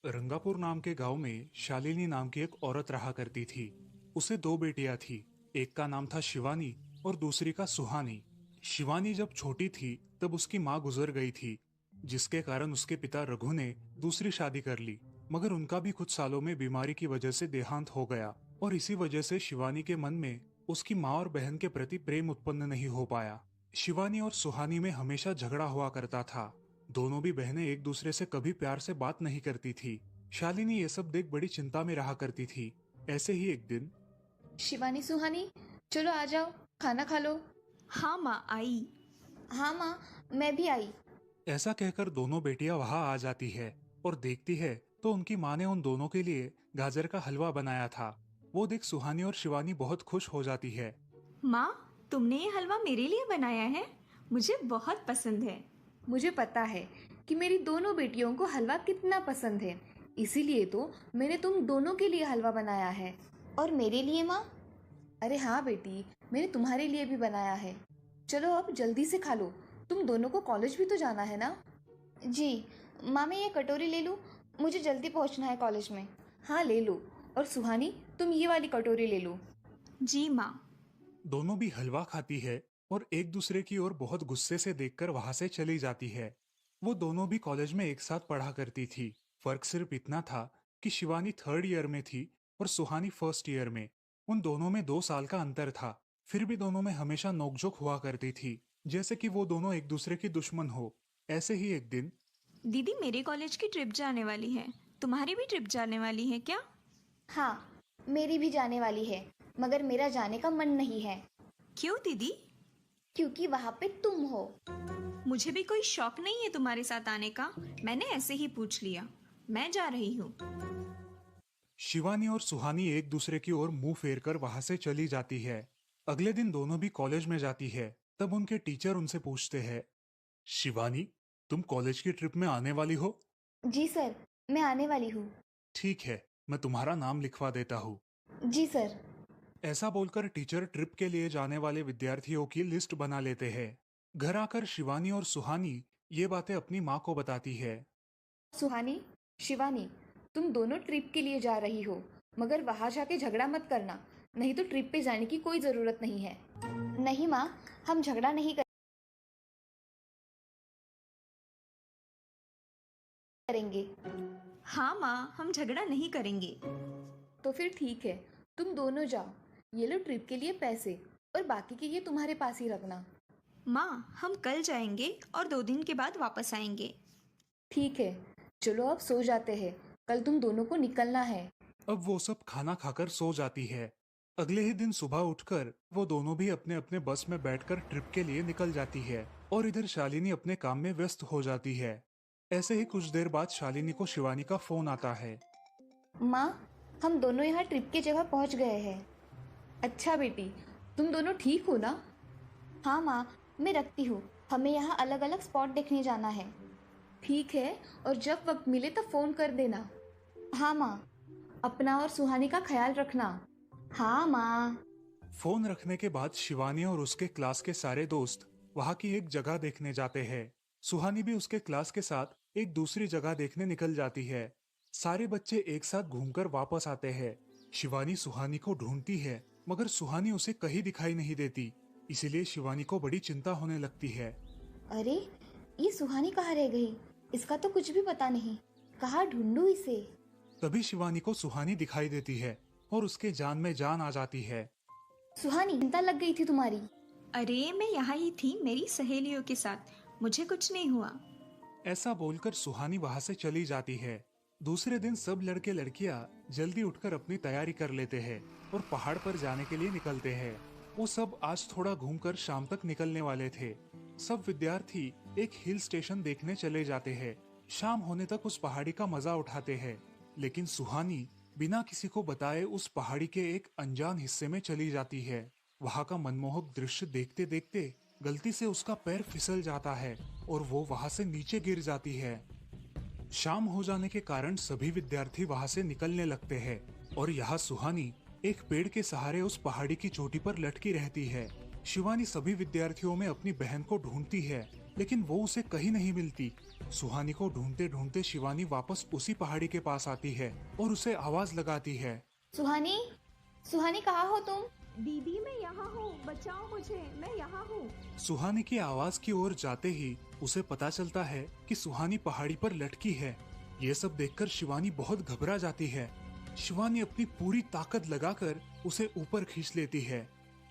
रंगापुर नाम के गांव में शालिनी नाम की एक औरत रहा करती थी। उसे दो बेटियां थी। एक का नाम था शिवानी और दूसरी का सुहानी। शिवानी जब छोटी थी तब उसकी माँ गुजर गई थी, जिसके कारण उसके पिता रघु ने दूसरी शादी कर ली। मगर उनका भी कुछ सालों में बीमारी की वजह से देहांत हो गया और इसी वजह से शिवानी के मन में उसकी माँ और बहन के प्रति प्रेम उत्पन्न नहीं हो पाया। शिवानी और सुहानी में हमेशा झगड़ा हुआ करता था। दोनों भी बहनें एक दूसरे से कभी प्यार से बात नहीं करती थी। शालिनी ये सब देख बड़ी चिंता में रहा करती थी। ऐसे ही एक दिन शिवानी सुहानी, चलो आ जाओ, खाना खा लो। हाँ माँ, आई। हाँ माँ, मैं भी आई। ऐसा कहकर दोनों बेटियां वहां आ जाती है और देखती है तो उनकी माँ ने उन दोनों के लिए गाजर का हलवा बनाया था। वो देख सुहानी और शिवानी बहुत खुश हो जाती है। माँ, तुमने ये हलवा मेरे लिए बनाया है? मुझे बहुत पसंद है। मुझे पता है कि मेरी दोनों बेटियों को हलवा कितना पसंद है, इसीलिए तो मैंने तुम दोनों के लिए हलवा बनाया है। और मेरे लिए माँ? अरे हाँ बेटी, मैंने तुम्हारे लिए भी बनाया है। चलो अब जल्दी से खा लो, तुम दोनों को कॉलेज भी तो जाना है ना। जी माँ, मैं ये कटोरी ले लूँ? मुझे जल्दी पहुँचना है कॉलेज में। हाँ ले लो। और सुहानी, तुम ये वाली कटोरी ले लो। जी माँ। दोनों भी हलवा खाती है और एक दूसरे की ओर बहुत गुस्से से देखकर वहां से चली जाती है। वो दोनों भी कॉलेज में एक साथ पढ़ा करती थी। फर्क सिर्फ इतना था कि शिवानी थर्ड ईयर में थी और सुहानी फर्स्ट ईयर में। उन दोनों में 2 साल का अंतर था। फिर भी दोनों में हमेशा नोकझोंक हुआ करती थी, जैसे कि वो दोनों एक दूसरे की दुश्मन हो। ऐसे ही एक दिन दीदी, मेरे कॉलेज की ट्रिप जाने वाली है। तुम्हारी भी ट्रिप जाने वाली है क्या? हाँ, मेरी भी जाने वाली है, मगर मेरा जाने का मन नहीं है। क्यों दीदी? क्योंकि वहाँ पे तुम हो। मुझे भी कोई शौक नहीं है तुम्हारे साथ आने का। मैंने ऐसे ही पूछ लिया। मैं जा रही हूँ। शिवानी और सुहानी एक दूसरे की ओर मुंह फेरकर वहां से चली जाती है। अगले दिन दोनों भी कॉलेज में जाती है। तब उनके टीचर उनसे पूछते हैं, शिवानी, तुम कॉलेज की ट्रिप में आने वाली हो? जी सर, मैं आने वाली हूँ। ठीक है, मैं तुम्हारा नाम लिखवा देता हूँ। जी सर। ऐसा बोलकर टीचर ट्रिप के लिए जाने वाले विद्यार्थियों की लिस्ट बना लेते हैं। घर आकर शिवानी और सुहानी ये बातें अपनी माँ को बताती है। सुहानी, शिवानी, तुम दोनों ट्रिप के लिए जा रही हो, मगर वहां जाके झगड़ा मत करना, नहीं तो ट्रिप पे जाने की कोई जरूरत नहीं है। नहीं माँ, हम झगड़ा नहीं करेंगे। हाँ माँ, हम झगड़ा नहीं करेंगे। तो फिर ठीक है, तुम दोनों जाओ। ये लो ट्रिप के लिए पैसे, और बाकी के ये तुम्हारे पास ही रखना। माँ, हम कल जाएंगे और 2 दिन के बाद वापस आएंगे। ठीक है, चलो अब सो जाते हैं, कल तुम दोनों को निकलना है। अब वो सब खाना खाकर सो जाती है। अगले ही दिन सुबह उठकर वो दोनों भी अपने अपने बस में बैठकर ट्रिप के लिए निकल जाती है और इधर शालिनी अपने काम में व्यस्त हो जाती है। ऐसे ही कुछ देर बाद शालिनी को शिवानी का फोन आता है। माँ, हम दोनों यहाँ ट्रिप की जगह पहुँच गए हैं। अच्छा बेटी, तुम दोनों ठीक हो ना? हाँ माँ, मैं रखती हूँ, हमें यहाँ अलग अलग स्पॉट देखने जाना है। ठीक है, और जब वक्त मिले तो फोन कर देना। हाँ माँ, अपना और सुहानी का ख्याल रखना। हाँ माँ। फोन रखने के बाद शिवानी और उसके क्लास के सारे दोस्त वहां की एक जगह देखने जाते हैं। सुहानी भी उसके क्लास के साथ एक दूसरी जगह देखने निकल जाती है। सारे बच्चे एक साथ घूमकर वापस आते हैं। शिवानी सुहानी को ढूंढती है, मगर सुहानी उसे कहीं दिखाई नहीं देती। इसीलिए शिवानी को बड़ी चिंता होने लगती है। अरे, ये सुहानी कहाँ रह गई? इसका तो कुछ भी पता नहीं, कहाँ ढूंढूं इसे? तभी शिवानी को सुहानी दिखाई देती है और उसके जान में जान आ जाती है। सुहानी, चिंता लग गई थी तुम्हारी? अरे, मैं यहाँ ही थी मेरी सहेलियों के साथ। मुझे कुछ नहीं हुआ। ऐसा बोलकर सुहानी वहां से चली जाती है। दूसरे दिन सब लड़के लड़कियां जल्दी उठकर अपनी तैयारी कर लेते हैं और पहाड़ पर जाने के लिए निकलते हैं। वो सब आज थोड़ा घूमकर शाम तक निकलने वाले थे। सब विद्यार्थी एक हिल स्टेशन देखने चले जाते हैं। शाम होने तक उस पहाड़ी का मजा उठाते हैं, लेकिन सुहानी बिना किसी को बताए उस पहाड़ी के एक अनजान हिस्से में चली जाती है। वहां का मनमोहक दृश्य देखते देखते गलती से उसका पैर फिसल जाता है और वो वहां से नीचे गिर जाती है। शाम हो जाने के कारण सभी विद्यार्थी वहां से निकलने लगते हैं और यहाँ सुहानी एक पेड़ के सहारे उस पहाड़ी की चोटी पर लटकी रहती है। शिवानी सभी विद्यार्थियों में अपनी बहन को ढूंढती है, लेकिन वो उसे कहीं नहीं मिलती। सुहानी को ढूंढते ढूंढते शिवानी वापस उसी पहाड़ी के पास आती है और उसे आवाज लगाती है। सुहानी, सुहानी कहाँ हो तुम? दीदी मैं यहाँ हूँ, बचाओ मुझे, मैं यहाँ हूँ। सुहानी की आवाज की ओर जाते ही उसे पता चलता है कि सुहानी पहाड़ी पर लटकी है। ये सब देखकर शिवानी बहुत घबरा जाती है। शिवानी अपनी पूरी ताकत लगाकर उसे ऊपर खींच लेती है।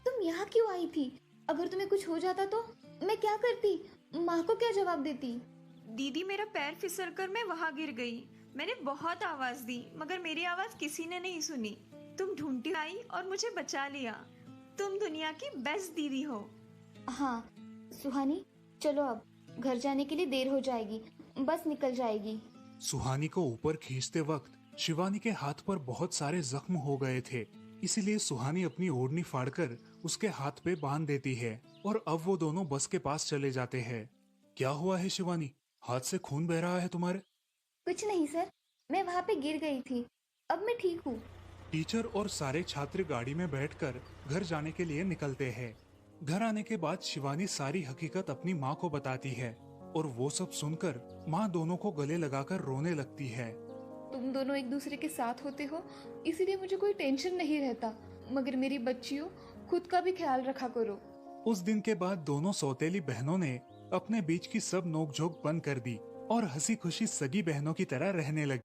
तुम यहाँ क्यों आई थी? अगर तुम्हें कुछ हो जाता तो मैं क्या करती? माँ को क्या जवाब देती? दीदी मेरा पैर फिसल कर मैं वहाँ गिर गई। मैंने बहुत आवाज दी मगर मेरी आवाज किसी ने नहीं सुनी। तुम ढूंढती आई और मुझे बचा लिया। तुम दुनिया की बेस्ट दीदी हो। हाँ सुहानी, चलो अब घर जाने के लिए देर हो जाएगी, बस निकल जाएगी। सुहानी को ऊपर खींचते वक्त शिवानी के हाथ पर बहुत सारे जख्म हो गए थे, इसीलिए सुहानी अपनी ओढ़नी फाड़कर उसके हाथ पे बांध देती है और अब वो दोनों बस के पास चले जाते हैं। क्या हुआ है शिवानी, हाथ से खून बह रहा है तुम्हारे? कुछ नहीं सर, मैं वहाँ पे गिर गई थी, अब मैं ठीक हूँ। टीचर और सारे छात्र गाड़ी में बैठकर घर जाने के लिए निकलते हैं। घर आने के बाद शिवानी सारी हकीकत अपनी माँ को बताती है और वो सब सुनकर माँ दोनों को गले लगाकर रोने लगती है। तुम दोनों एक दूसरे के साथ होते हो, इसीलिए मुझे कोई टेंशन नहीं रहता, मगर मेरी बच्चियों, खुद का भी ख्याल रखा करो। उस दिन के बाद दोनों सौतेली बहनों ने अपने बीच की सब नोकझोंक बंद कर दी और हंसी खुशी सगी बहनों की तरह रहने लगी।